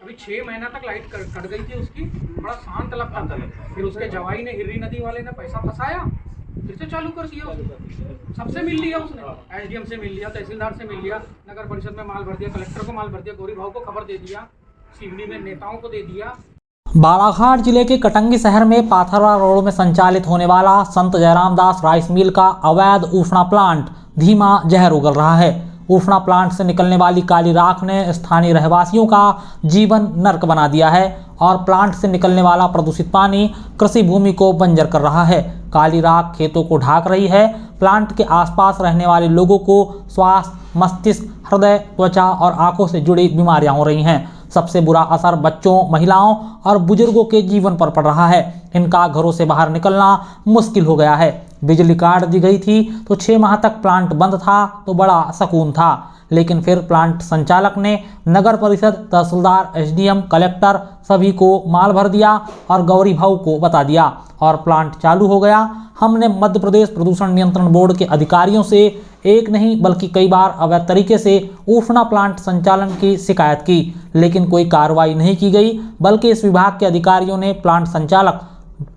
अभी 6 महीना तक लाइट कट गई थी उसकी, बड़ा शांत लगता था। फिर उसके जवाई ने, हिर्री नदी वाले ने पैसा फंसाया, फिर से चालू कर दिया उसने। सबसे मिल लिया उसने, एसडीएम से मिल लिया, तहसीलदार से मिल लिया, नगर परिषद में माल भर दिया, कलेक्टर को माल भर दिया, गौरी भाव को खबर दे दिया, सीवनी में नेताओं को दे दिया। बालाघाट जिले के कटंगी शहर में पाथरवा रोड में संचालित होने वाला संत जयराम दास राइस मिल का अवैध ऊष्मा प्लांट धीमा जहर उगल रहा है। ऊष्मा प्लांट से निकलने वाली काली राख ने स्थानीय रहवासियों का जीवन नर्क बना दिया है और प्लांट से निकलने वाला प्रदूषित पानी कृषि भूमि को बंजर कर रहा है। काली राख खेतों को ढाक रही है। प्लांट के आसपास रहने वाले लोगों को श्वास, मस्तिष्क, हृदय, त्वचा और आंखों से जुड़ी बीमारियां हो रही हैं। सबसे बुरा असर बच्चों, महिलाओं और बुजुर्गों के जीवन पर पड़ रहा है। इनका घरों से बाहर निकलना मुश्किल हो गया है। बिजली काट दी गई थी तो 6 माह तक प्लांट बंद था तो बड़ा सुकून था, लेकिन फिर प्लांट संचालक ने नगर परिषद, तहसीलदार, एसडीएम, कलेक्टर सभी को माल भर दिया और गौरी भाऊ को बता दिया और प्लांट चालू हो गया। हमने मध्य प्रदेश प्रदूषण नियंत्रण बोर्ड के अधिकारियों से एक नहीं बल्कि कई बार अवैध तरीके से ऊष्मा प्लांट संचालन की शिकायत की, लेकिन कोई कार्रवाई नहीं की गई, बल्कि इस विभाग के अधिकारियों ने प्लांट संचालक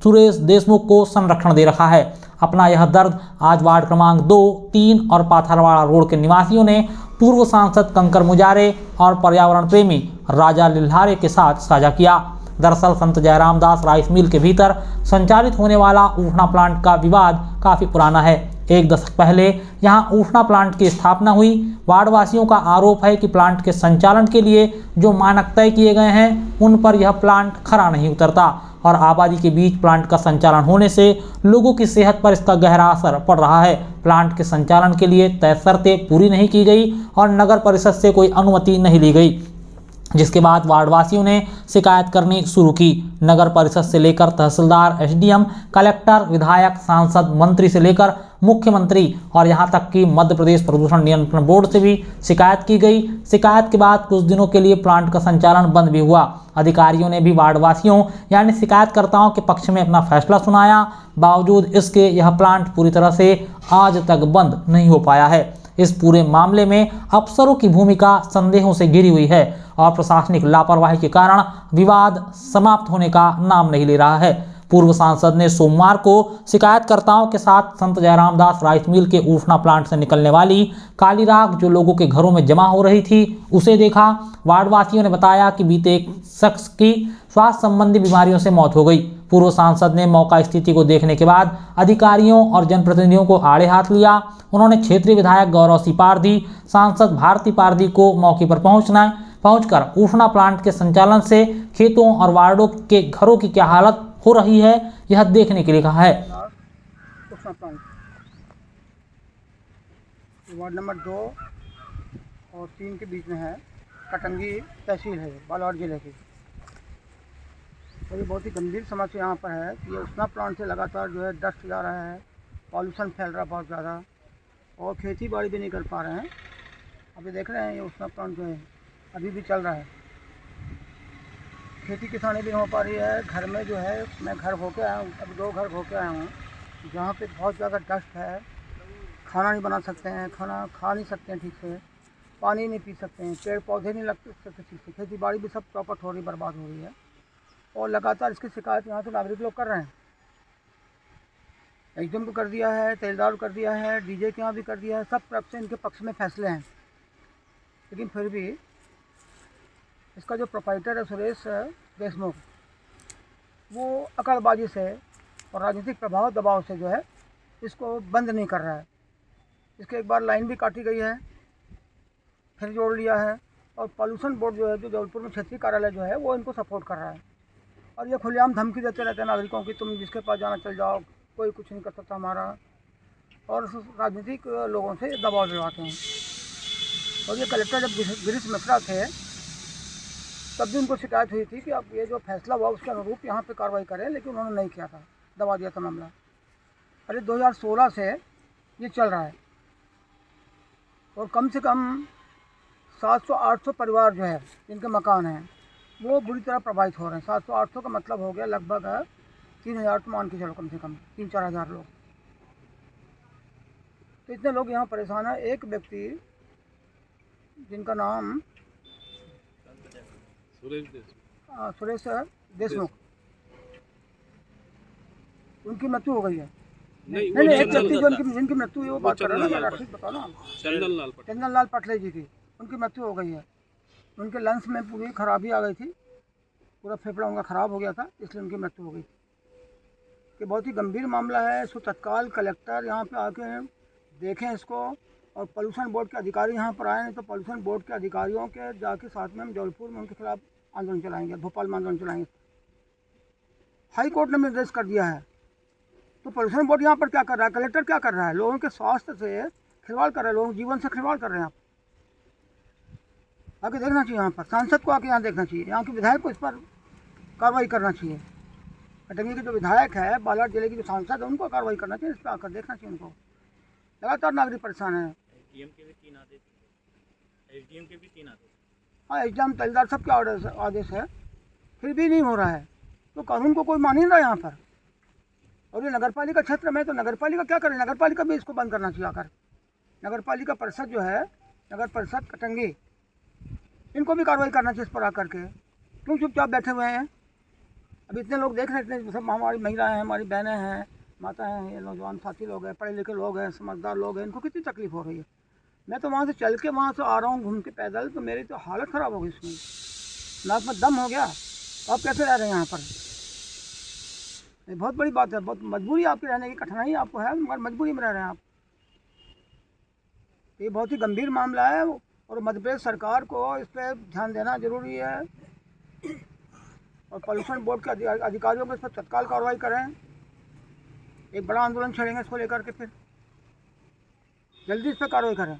सुरेश देशमुख को संरक्षण दे रखा है। अपना यह दर्द आज वार्ड क्रमांक 2, 3 और पाथरवाड़ा रोड के निवासियों ने पूर्व सांसद कंकर मुजारे और पर्यावरण प्रेमी राजा लिल्हारे के साथ साझा किया। दरअसल संत जयराम दास राइस मिल के भीतर संचालित होने वाला ऊष्मा प्लांट का विवाद काफी पुराना है। 1 दशक पहले यहां ऊष्मा प्लांट की स्थापना हुई। वार्डवासियों का आरोप है कि प्लांट के संचालन के लिए जो मानक तय किए गए हैं उन पर यह प्लांट खरा नहीं उतरता और आबादी के बीच प्लांट का संचालन होने से लोगों की सेहत पर इसका गहरा असर पड़ रहा है। प्लांट के संचालन के लिए तय शर्तें पूरी नहीं की गई और नगर परिषद से कोई अनुमति नहीं ली गई, जिसके बाद वार्डवासियों ने शिकायत करनी शुरू की। नगर परिषद से लेकर तहसीलदार, एसडीएम, कलेक्टर, विधायक, सांसद, मंत्री से लेकर मुख्यमंत्री और यहां तक कि मध्य प्रदेश प्रदूषण नियंत्रण बोर्ड से भी शिकायत की गई। शिकायत के बाद कुछ दिनों के लिए प्लांट का संचालन बंद भी हुआ। अधिकारियों ने भी वार्डवासियों यानी शिकायतकर्ताओं के पक्ष में अपना फैसला सुनाया। बावजूद इसके यह प्लांट पूरी तरह से आज तक बंद नहीं हो पाया है। इस पूरे मामले में अफसरों की भूमिका संदेहों से घिरी हुई है और प्रशासनिक लापरवाही के कारण विवाद समाप्त होने का नाम नहीं ले रहा है। पूर्व सांसद ने सोमवार को शिकायतकर्ताओं के साथ संत जयराम दास राइस मिल के ऊष्मा प्लांट से निकलने वाली काली राख जो लोगों के घरों में जमा हो रही थी उसे देखा। वार्डवासियों ने बताया कि बीते एक शख्स की स्वास्थ्य संबंधी बीमारियों से मौत हो गई। पूर्व सांसद ने मौका स्थिति को देखने के बाद अधिकारियों और जनप्रतिनिधियों को आड़े हाथ लिया। उन्होंने क्षेत्रीय विधायक गौरव सिंह पारधी, सांसद भारती पारधी को मौके पर पहुंचकर ऊष्मा प्लांट के संचालन से खेतों और वार्डों के घरों की क्या हालत हो रही है यह देखने के लिए कहा है। ऊष्मा प्लांट वार्ड नंबर 2 और 3 के बीच में है, कटंगी तहसील है, बालाघाट जिले की। और ये बहुत ही गंभीर समस्या यहाँ पर है कि ये ऊष्मा प्लांट से लगातार जो है डस्ट जा रहा है, पॉल्यूशन फैल रहा है बहुत ज़्यादा और खेती बाड़ी भी नहीं कर पा रहे हैं। अभी देख रहे हैं ये ऊष्मा प्लांट जो है अभी भी चल रहा है, खेती किसानी भी नहीं हो पा रही है। घर में जो है मैं घर होके आया हूँ, अभी 2 घर होके आया हूँ जहाँ पे बहुत ज़्यादा डस्ट है। खाना नहीं बना सकते हैं, खाना खा नहीं सकते हैं ठीक से, पानी नहीं पी सकते हैं, पेड़ पौधे नहीं लग सकते ठीक से, खेती बाड़ी भी सब चौपट हो रही, बर्बाद हो रही है। और लगातार इसकी शिकायत यहाँ से नागरिक लोग कर रहे हैं। एसडीएम को कर दिया है, तहसीलदार को कर दिया है, डीजे के यहाँ भी कर दिया है, सब तरफ से इनके पक्ष में फैसले हैं। लेकिन फिर भी इसका जो प्रोप्राइटर है सुरेश देशमुख, वो अकड़बाजी से और राजनीतिक प्रभाव दबाव से जो है इसको बंद नहीं कर रहा है। इसके एक बार लाइन भी काटी गई है, फिर जोड़ लिया है और पॉल्यूशन बोर्ड जो है, जो जबलपुर में क्षेत्रीय कार्यालय जो है, वो इनको सपोर्ट कर रहा है। और ये खुलेआम धमकी देते रहते हैं नागरिकों की, तुम जिसके पास जाना चल जाओ, कोई कुछ नहीं कर सकता हमारा, और राजनीतिक लोगों से दबाव दिलवाते हैं। और ये कलेक्टर जब गिरीश मिश्रा थे तब भी उनको शिकायत हुई थी कि अब ये जो फैसला हुआ उसके अनुरूप यहाँ पे कार्रवाई करें, लेकिन उन्होंने नहीं किया था, दबा दिया था मामला। अरे 2016 से ये चल रहा है और कम से कम 700-800 परिवार जो है जिनके मकान हैं वो बुरी तरह प्रभावित हो रहे हैं। 700-800 का मतलब हो गया लगभग 3000 तो मान के चलो, कम से कम 3-4 हज़ार लोग। तो इतने लोग यहाँ परेशान हैं। एक व्यक्ति जिनका नाम सुरेश देशमुख, उनकी मृत्यु हो गई है। नहीं, एक व्यक्ति जो जिनकी मृत्यु हुई वो बात कर रहा है ना, राष्ट्रीय बताओ ना, चंदन लाल पटले जी की, उनकी मृत्यु हो गई है। उनके लंग्स में पूरी खराबी आ गई थी, पूरा फेफड़ा उनका ख़राब हो गया था, इसलिए उनकी मृत्यु हो गई। कि बहुत ही गंभीर मामला है, इसको तत्काल कलेक्टर यहाँ पे आके देखें इसको, और पोल्यूशन बोर्ड के अधिकारी यहाँ पर आए, नहीं तो पोल्यूशन बोर्ड के अधिकारियों के जाके साथ में हम जबलपुर में उनके खिलाफ आंदोलन चलाएंगे, भोपाल में आंदोलन चलाएंगे। हाई कोर्ट ने निर्देश कर दिया है, तो पोल्यूशन बोर्ड यहाँ पर क्या कर रहा है, कलेक्टर क्या कर रहा है, लोगों के स्वास्थ्य से खिलवाड़ कर रहे हैं, लोगों के जीवन से खिलवाड़ कर रहे हैं। आप आके देखना चाहिए, यहाँ पर सांसद को आके यहाँ देखना चाहिए, यहाँ के विधायक को इस पर कार्रवाई करना चाहिए। कटंगी के जो विधायक है, बालाघाट जिले की जो सांसद है, उनको कार्रवाई करना चाहिए, इस पर आकर देखना चाहिए उनको। लगातार नागरिक परेशान है। एसडीएम के भी 3 आदेश। हाँ, एसडीएम तहसीलदार सबके आदेश है, फिर भी नहीं हो रहा है, तो कानून को कोई मान ही नहीं रहा यहाँ पर। और ये नगरपालिका क्षेत्र में, तो नगरपालिका क्या करे, नगरपालिका भी इसको बंद करना चाहिए आकर। नगरपालिका परिषद जो है, नगर परिषद कटंगी, इनको भी कार्रवाई करना चाहिए इस पर आकर के। क्यों चुपचाप बैठे हुए हैं? अब इतने लोग देख रहे हैं, सब हमारी महिलाएं हैं, हमारी बहनें हैं, माताएं हैं, ये नौजवान साथी लोग हैं, पढ़े लिखे लोग हैं, समझदार लोग हैं, इनको कितनी तकलीफ हो रही है। मैं तो वहाँ से चल के वहाँ से आ रहा हूँ घूम के पैदल, तो मेरी तो हालत ख़राब हो गई इसमें, नाक में दम हो गया। आप कैसे रह रहे हैं यहाँ पर? ये बहुत बड़ी बात है, बहुत मजबूरी आपकी, रहने की कठिनाई आपको है, मगर मजबूरी में रह रहे हैं आप। ये बहुत ही गंभीर मामला है, और मध्य प्रदेश सरकार को इस पर ध्यान देना जरूरी है, और पोल्यूशन बोर्ड के अधिकारियों को इस पर तत्काल कार्रवाई करें। एक बड़ा आंदोलन छेड़ेंगे इसको लेकर के, फिर जल्दी इस पर कार्रवाई करें।